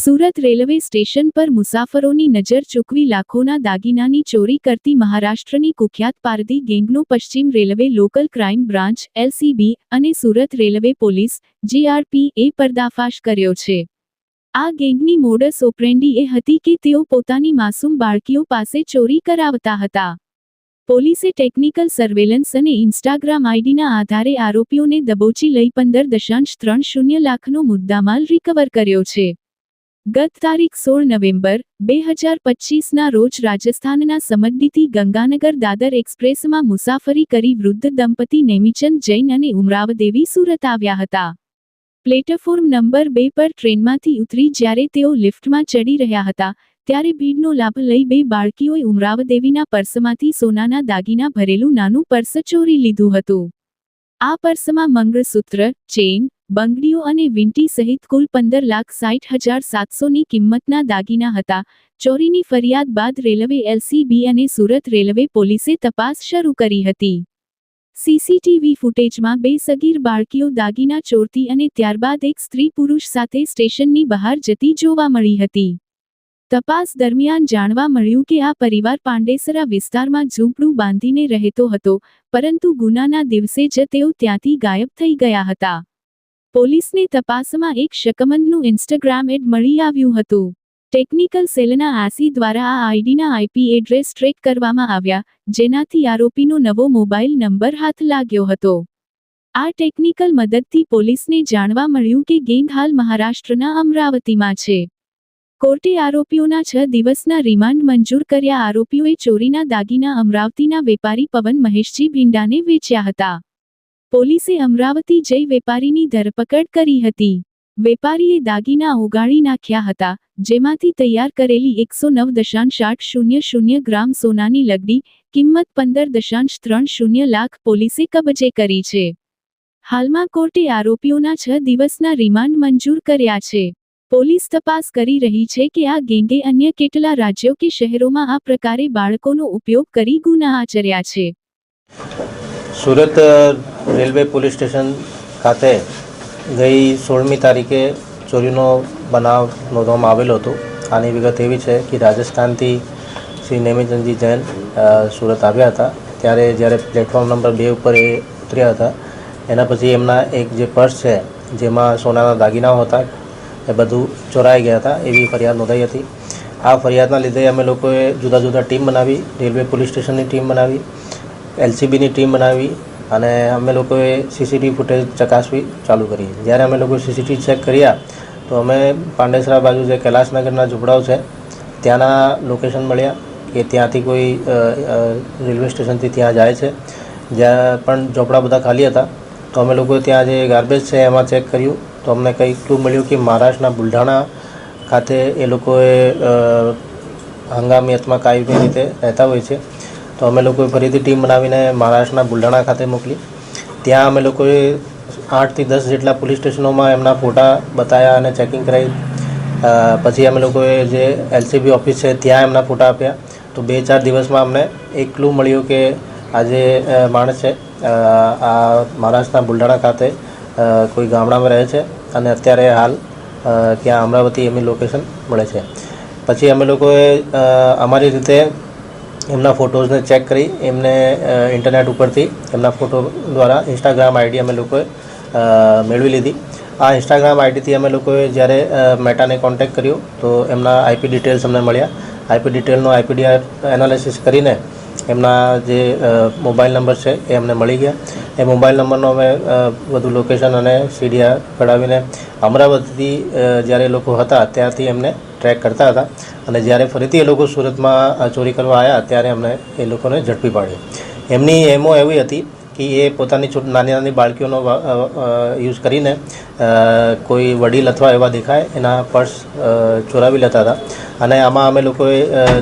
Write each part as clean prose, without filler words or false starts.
Surat railway station પર મુસાફરોની નજર ચૂકવી લાખોના દાગીનાની ચોરી કરતી મહારાષ્ટ્રની કુખ્યાત પારધી ગેંગનો પશ્ચિમ railway local crime branch LCB અને સુરત રેલવે પોલીસ જીઆરપી પર્દાફાશ કર્યો છે। આ ગેંગની મોડસ ઓપરેન્ડી એ હતી કે તેઓ પોતાની માસૂમ બાળકીઓ પાસે ચોરી કરાવતા હતા। પોલીસે ટેકનિકલ સર્વેલન્સ અને ઇન્સ્ટાગ્રામ આઈડીના આધારે આરોપીઓને દબોચી લઈ 15.30 લાખનો મુદ્દામાલ રિકવર કર્યો છે। ગત તારીખ 16 નવેમ્બર 2025ના રોજ રાજસ્થાનના સમદ્દીથી ગંગાનગર દાદર એક્સપ્રેસમાં મુસાફરી કરી વૃદ્ધ દંપતી નેમિચંદ જૈન અને ઉમરાવદેવી સુરત આવ્યા હતા। પ્લેટફોર્મ નંબર 2 પર ટ્રેનમાંથી ઉતરી જ્યારે તેઓ લિફ્ટમાં ચડી રહ્યા હતા ત્યારે ભીડનો લાભ લઈ બે બાળકીઓએ ઉમરાવદેવીના પર્સમાંથી સોનાના દાગીના ભરેલું નાનું પર્સ ચોરી લીધું હતું। આ પર્સમાં મંગળસૂત્ર, ચેઇન, બંગડીઓ અને વીંટી સહિત કુલ 15,60,700ની કિંમતના દાગીના હતા। ચોરીની ફરિયાદ બાદ રેલવે એલસીબી અને સુરત રેલવે પોલીસે તપાસ શરૂ કરી હતી। સીસીટીવી ફૂટેજમાં બે સગીર બાળકીઓ દાગીના ચોરતી અને ત્યારબાદ એક સ્ત્રી પુરુષ સાથે સ્ટેશનની બહાર જતી જોવા મળી હતી। તપાસ દરમિયાન જાણવા મળ્યું કે આ પરિવાર પાંડેસરા વિસ્તારમાં ઝૂંપડું બાંધીને રહેતો હતો, પરંતુ ગુનાના દિવસે જ તેઓ ત્યાંથી ગાયબ થઈ ગયા હતા। પોલીસને તપાસમાં એક શકમંદનું ઇન્સ્ટાગ્રામ એડ મળી આવ્યું હતું। ટેકનિકલ સેલના આસી દ્વારા આ આઈડીના આઈપી એડ્રેસ ટ્રેક કરવામાં આવ્યા, જેનાથી આરોપીનો નવો મોબાઈલ નંબર હાથ લાગ્યો હતો। આ ટેકનિકલ મદદથી પોલીસને જાણવા મળ્યું કે ગેંગ હાલ મહારાષ્ટ્રના અમરાવતીમાં છે। કોર્ટે આરોપીઓના 6 દિવસના રિમાન્ડ મંજૂર કર્યા। આરોપીઓએ ચોરીના દાગીના અમરાવતીના વેપારી પવન મહેશજી ભીંડાને વેચ્યા હતા। પોલીસે અમરાવતી જઈ વેપારીની ધરપકડ કરી હતી। વેપારીએ દાગીના ઓગાળી નાખ્યા હતા, જેમાંથી તૈયાર કરેલી 109.800 ગ્રામ સોનાની લગડી, કિંમત 15.30 લાખ પોલીસે કબજે કરી છે। હાલમાં કોર્ટે આરોપીઓના 6 દિવસના રિમાન્ડ મંજૂર કર્યા છે। પોલીસ તપાસ કરી રહી છે કે આ ગેંગે અન્ય કેટલા રાજ્યો કે શહેરોમાં આ પ્રકારે બાળકોનો ઉપયોગ કરી ગુના આચર્યા છે। સુરત રેલવે પોલીસ સ્ટેશન ખાતે ગઈ 16મી તારીખે ચોરીનો બનાવ નોંધવામાં આવેલો હતો। આની વિગત એવી છે કે રાજસ્થાનથી શ્રી નેમિચંદજી જૈન સુરત આવ્યા હતા, ત્યારે જ્યારે પ્લેટફોર્મ નંબર 2 ઉપર એ ઉતર્યા હતા, એના પછી એમના એક જે પર્સ છે જેમાં સોનાના દાગીનાઓ હતા એ બધું ચોરાઈ ગયા હતા એવી ફરિયાદ નોંધાઈ હતી। આ ફરિયાદના લીધે અમે લોકોએ જુદા જુદા ટીમ બનાવી, રેલવે પોલીસ સ્ટેશનની ટીમ બનાવી, એલસીબીની ટીમ બનાવી અને અમે લોકોએ સીસીટીવી ફૂટેજ ચકાસવી ચાલુ કરી। જ્યારે અમે લોકો સીસીટીવી ચેક કર્યા તો અમે પાંડેસરા બાજુ જે કૈલાસનગરના ઝૂંપડાઓ છે ત્યાંના લોકેશન મળ્યા કે ત્યાંથી કોઈ રેલવે સ્ટેશનથી ત્યાં જાય છે, જ્યાં પણ ઝૂંપડા બધા ખાલી હતા। તો અમે લોકોએ ત્યાં જે ગાર્બેજ છે એમાં ચેક કર્યું તો અમને કંઈ ક્લુ મળ્યું કે મહારાષ્ટ્રના બુલઢાણા ખાતે એ લોકોએ હંગામી અથવા કાયમી રીતે રહેતા હોય છે। તો અમે લોકોએ ફરીથી ટીમ બનાવીને મહારાષ્ટ્રના બુલઢાણા ખાતે મોકલી। ત્યાં અમે લોકોએ 8 થી 10 જેટલા પોલીસ સ્ટેશનોમાં એમના ફોટા બતાવ્યા અને ચેકિંગ કરાવી। પછી અમે લોકોએ જે એલસીબી ઓફિસ છે ત્યાં એમના ફોટા આપ્યા। તો 2-4 દિવસમાં અમને એક ક્લુ મળ્યું કે આ જે માણસ છે આ મહારાષ્ટ્રના બુલઢાણા ખાતે કોઈ ગામડામાં રહે છે અને અત્યારે હાલ ત્યાં અમરાવતી એમની લોકેશન મળે છે। પછી અમે લોકોએ અમારી રીતે એમના ફોટોઝને ચેક કરી એમને ઇન્ટરનેટ ઉપરથી એમના ફોટો દ્વારા ઇન્સ્ટાગ્રામ આઈડી અમે લોકોએ મેળવી લીધી। આ ઇન્સ્ટાગ્રામ આઈડીથી અમે લોકોએ જ્યારે મેટાને કોન્ટેક્ટ કર્યો તો એમના આઈપી ડિટેલ્સ અમને મળ્યા। આઈપી ડિટેલનો આઈપીડીઆર એનાલિસિસ કરીને એમના જે મોબાઈલ નંબર છે એ અમને મળી ગયા। એ મોબાઈલ નંબરનો અમે વધુ લોકેશન અને સીડીઆર કઢાવીને અમરાવતીથી જ્યારે એ લોકો હતા ત્યારથી એમને ટ્રેક કરતા હતા અને જ્યારે ફરીથી એ લોકો સુરતમાં ચોરી કરવા આવ્યા ત્યારે અમને એ લોકોને ઝડપી પાડ્યા। એમની એમો એવી હતી કે એ પોતાની નાની નાની બાળકીઓનો યુઝ કરીને કોઈ વડીલ અથવા એવા દેખાય એના પર્સ ચોરાવી લેતા હતા અને આમાં અમે લોકોએ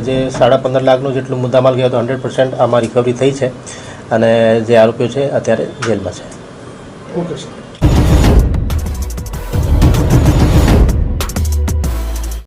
જે 15.5 લાખનું જેટલું મુદ્દામાલ ગયો હતો 100% આમાં રિકવરી થઈ છે અને જે આરોપીઓ છે અત્યારે જેલમાં છે। Okay sir.